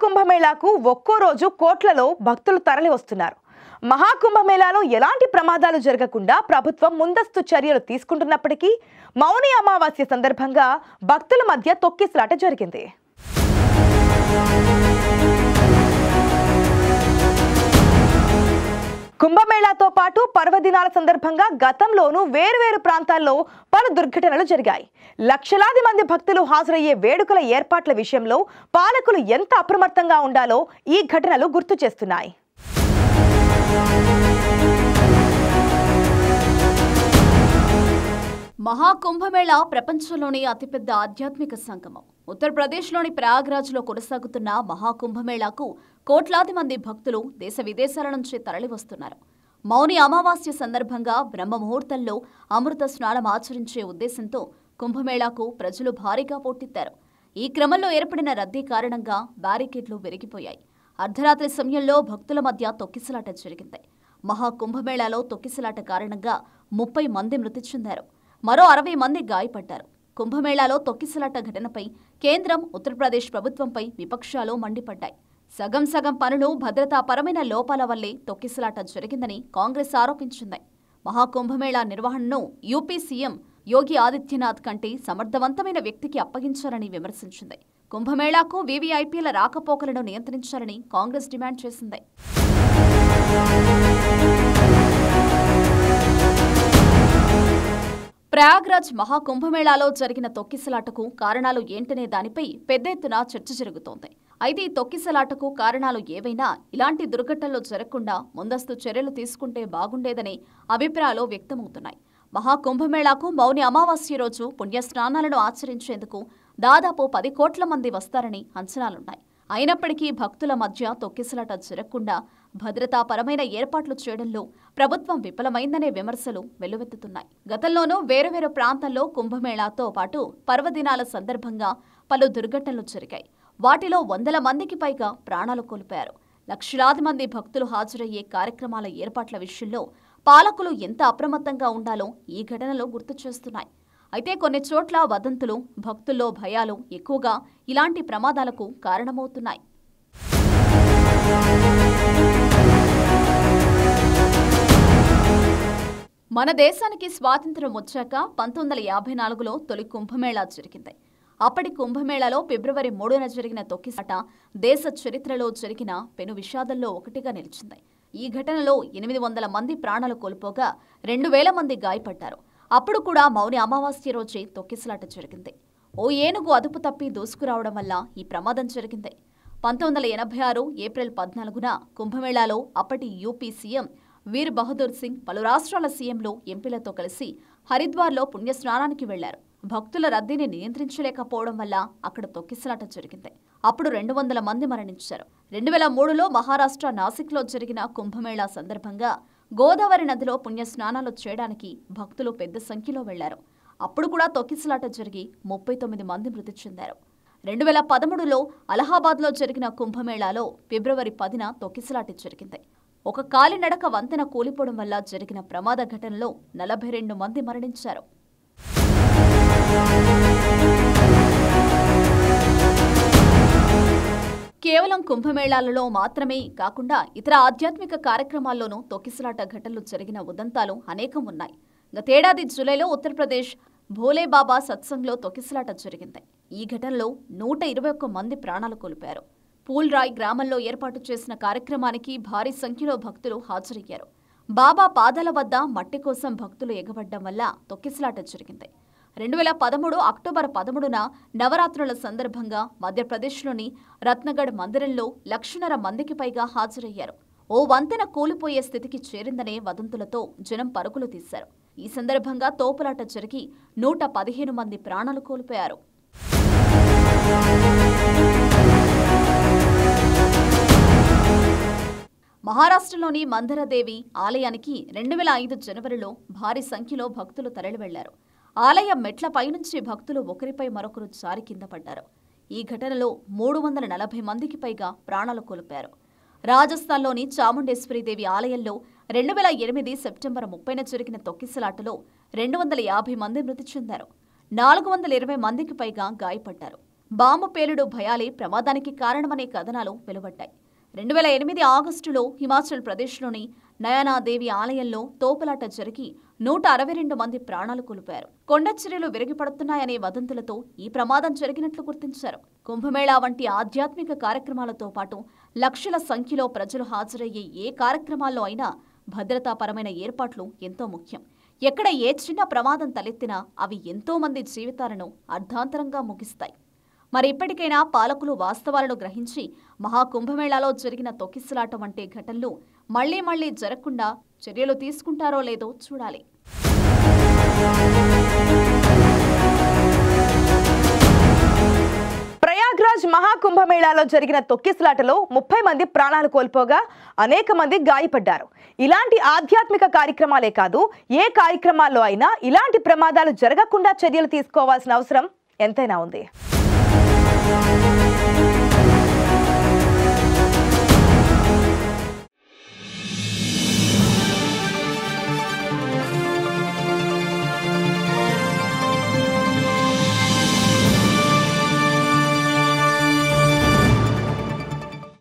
మహాకుంభమేళాకు ఒక్కో రోజు కోట్లలో భక్తులు తరలి వస్తున్నారు. మహాకుంభమేళాలో ఎలాంటి ప్రమాదాలు జరగకుండా ప్రభుత్వం ముందస్తు చర్యలు తీసుకుంటున్నప్పటికీ మౌని అమావాస్య సందర్భంగా భక్తుల మధ్య తొక్కిసలాట జరిగింది. కుంభమేళాతో పాటు పర్వదినాల సందర్భంగా గతంలోనూ వేర్వేరు ప్రాంతాల్లో పలు దుర్ఘటనలు జరిగాయి. లక్షలాది మంది భక్తులు హాజరయ్యే వేడుకల ఏర్పాట్ల విషయంలో పాలకులు ఎంత అప్రమత్తంగా ఉండాలో ఈ ఘటనలు గుర్తు చేస్తున్నాయి. మహాకుంభమేళా ప్రపంచంలోని అతిపెద్ద ఆధ్యాత్మిక సంగమం. ఉత్తరప్రదేశ్లోని ప్రయాగ్రాజ్లో కొనసాగుతున్న మహాకుంభమేళాకు కోట్లాది మంది భక్తులు దేశ విదేశాల నుంచి తరలివస్తున్నారు. మౌని అమావాస్య సందర్భంగా బ్రహ్మ ముహూర్తంలో అమృత స్నానం ఆచరించే ఉద్దేశంతో కుంభమేళాకు ప్రజలు భారీగా పోటెత్తారు. ఈ క్రమంలో ఏర్పడిన రద్దీ కారణంగా బ్యారికేడ్లు విరిగిపోయాయి. అర్ధరాత్రి సమయంలో భక్తుల మధ్య తొక్కిసలాట జరిగింది. మహాకుంభమేళాలో తొక్కిసలాట కారణంగా 30 మంది మృతి చెందారు. మరో 60 మంది గాయపడ్డారు. కుంభమేళాలో తొక్కిసలాట ఘటనపై కేంద్రం, ఉత్తరప్రదేశ్ ప్రభుత్వంపై విపక్షాలు మండిపడ్డాయి. సగం పనులు భద్రతాపరమైన లోపాల వల్లే తొక్కిసలాట జరిగిందని కాంగ్రెస్ ఆరోపించింది. మహాకుంభమేళా నిర్వహణను యూపీ సీఎం యోగి ఆదిత్యనాథ్ కంటే సమర్థవంతమైన వ్యక్తికి అప్పగించారని విమర్శించింది. కుంభమేళాకు వీవీఐపీల రాకపోకలను నియంత్రించాలని కాంగ్రెస్ డిమాండ్ చేసింది. ప్రయాగ్రాజ్ మహాకుంభమేళాలో జరిగిన తొక్కిసలాటకు కారణాలు ఏంటనే దానిపై పెద్ద ఎత్తున చర్చ జరుగుతోంది. అయితే ఈ తొక్కిసలాటకు కారణాలు ఏవైనా ఇలాంటి దుర్ఘటనలు జరగకుండా ముందస్తు చర్యలు తీసుకుంటే బాగుండేదనే అభిప్రాయాలు వ్యక్తమవుతున్నాయి. మహాకుంభమేళాకు మౌని అమావాస్య రోజు పుణ్యస్నానాలను ఆచరించేందుకు దాదాపు 10 కోట్ల మంది వస్తారని అంచనాలున్నాయి. అయినప్పటికీ భక్తుల మధ్య తొక్కిసలాట జరగకుండా భద్రతాపరమైన ఏర్పాట్లు చేయడంలో ప్రభుత్వం విఫలమైందనే విమర్శలు వెల్లువెత్తుతున్నాయి. గతంలోనూ వేరువేరు ప్రాంతాల్లో కుంభమేళాతో పాటు పర్వదినాల సందర్భంగా పలు దుర్ఘటనలు జరిగాయి. వాటిలో వందల మందికి పైగా ప్రాణాలు కోల్పోయారు. లక్షలాది మంది భక్తులు హాజరయ్యే కార్యక్రమాల ఏర్పాట్ల విషయంలో పాలకులు ఎంత అప్రమత్తంగా ఉండాలో ఈ ఘటనలు గుర్తు చేస్తున్నాయి. అయితే కొన్ని చోట్ల వదంతులు, భక్తుల్లో భయాలు ఎక్కువగా ఇలాంటి ప్రమాదాలకు కారణమవుతున్నాయి. మన దేశానికి స్వాతంత్ర్యం వచ్చాక 1954లో తొలి కుంభమేళా జరిగింది. అప్పటి కుంభమేళాలో ఫిబ్రవరి 3న జరిగిన తొక్కిసలాట దేశ చరిత్రలో జరిగిన పెను విషాదంలో ఒకటిగా నిలిచింది. ఈ ఘటనలో 800 మంది ప్రాణాలు కోల్పోగా 2000 మంది గాయపడ్డారు. అప్పుడు కూడా మౌని అమావాస్య రోజే తొక్కిసలాట జరిగింది. ఓ ఏనుగు అదుపు తప్పి దూసుకురావడం వల్ల ఈ ప్రమాదం జరిగింది. 1986 ఏప్రిల్ 14న కుంభమేళాలో అప్పటి యూపీ సీఎం వీర్ బహదూర్ సింగ్ పలు రాష్ట్రాల సీఎంలు, ఎంపీలతో కలిసి హరిద్వార్లో పుణ్యస్నానానికి వెళ్లారు. భక్తుల రద్దీని నియంత్రించలేకపోవడం వల్ల అక్కడ తొక్కిసలాట జరిగింది. అప్పుడు 200 మంది మరణించారు. 2003లో మహారాష్ట్ర నాసిక్లో జరిగిన కుంభమేళా సందర్భంగా గోదావరి నదిలో పుణ్యస్నానాలు చేయడానికి భక్తులు పెద్ద సంఖ్యలో వెళ్లారు. అప్పుడు కూడా తొక్కిసలాట జరిగి 39 మంది మృతి చెందారు. 2013లో అలహాబాద్లో జరిగిన కుంభమేళాలో ఫిబ్రవరి 10న తొక్కిసలాట జరిగింది. ఒక కాలినడక వంతెన కూలిపోవడం వల్ల జరిగిన ప్రమాద ఘటనలో 42 మంది మరణించారు. కేవలం కుంభమేళాలలో మాత్రమే కాకుండా ఇతర ఆధ్యాత్మిక కార్యక్రమాల్లోనూ తొక్కిసలాట ఘటనలు జరిగిన ఉదంతాలు అనేకం ఉన్నాయి. గతేడాది జూలైలో ఉత్తరప్రదేశ్ భోలేబాబా సత్సంగ్లో తొక్కిసలాట జరిగింది. ఈ ఘటనలో 121 మంది ప్రాణాలు కోల్పోయారు. పూల్రాయ్ గ్రామంలో ఏర్పాటు చేసిన కార్యక్రమానికి భారీ సంఖ్యలో భక్తులు హాజరయ్యారు. బాబా పాదాల వద్ద మట్టి కోసం భక్తులు ఎగబడ్డం వల్ల తొక్కిసలాట జరిగింది. 2013 అక్టోబర్ 13న నవరాత్రుల సందర్భంగా మధ్యప్రదేశ్లోని రత్నగఢ్ మందిరంలో 1,50,000 మందికి పైగా హాజరయ్యారు. ఓ వంతెన కూలిపోయే స్థితికి చేరిందనే వదంతులతో జనం పరుగులు తీశారు. ఈ సందర్భంగా తోపులాట జరిగి 115 మంది ప్రాణాలు కోల్పోయారు. మహారాష్ట్రలోని మందరదేవి ఆలయానికి 2005 జనవరిలో భారీ సంఖ్యలో భక్తులు తరలి వెళ్లారు. ఆలయం మెట్ల పైనుంచి భక్తులు ఒకరిపై మరొకరు జారి కింద పడ్డారు. ఈ ఘటనలో 340 మందికి పైగా ప్రాణాలు కోల్పోయారు. రాజస్థాన్లోని చాముండేశ్వరీదేవి ఆలయంలో 2008 సెప్టెంబర్ 30న జరిగిన తొక్కిసలాటలో 250 మంది మృతి చెందారు. 420 మందికి పైగా గాయపడ్డారు. బాంబు పేలుడు భయాలే ప్రమాదానికి కారణమనే కథనాలు వెలువడ్డాయి. 2008 ఆగస్టులో హిమాచల్ ప్రదేశ్లోని నయనాదేవి ఆలయంలో తోపులాట జరిగి 162 మంది ప్రాణాలు కోల్పోయారు. కొండచర్యలు విరిగిపడుతున్నాయనే వదంతులతో ఈ ప్రమాదం జరిగినట్లు గుర్తించారు. కుంభమేళా వంటి ఆధ్యాత్మిక కార్యక్రమాలతో పాటు లక్షల సంఖ్యలో ప్రజలు హాజరయ్యే ఏ కార్యక్రమాల్లో అయినా భద్రతాపరమైన ఏర్పాట్లు ఎంతో ముఖ్యం. ఎక్కడ ఏ చిన్న ప్రమాదం తలెత్తినా అవి ఎంతో మంది జీవితాలను అర్ధాంతరంగా ముగిస్తాయి. మరి ఇప్పటికైనా పాలకులు వాస్తవాలను గ్రహించి మహాకుంభమేళాలో జరిగిన తొక్కిసలాట వంటి ఘటనలు మళ్లీ జరగకుండా చర్యలు తీసుకుంటారో లేదో చూడాలి. ప్రయాగ్రాజ్ మహాకుంభమేళాలో జరిగిన తొక్కిసలాటలో 30 మంది ప్రాణాలు కోల్పోగా అనేక మంది గాయపడ్డారు. ఇలాంటి ఆధ్యాత్మిక కార్యక్రమాలే కాదు, ఏ కార్యక్రమాల్లో అయినా ఇలాంటి ప్రమాదాలు జరగకుండా చర్యలు తీసుకోవాల్సిన అవసరం ఎంతైనా ఉంది.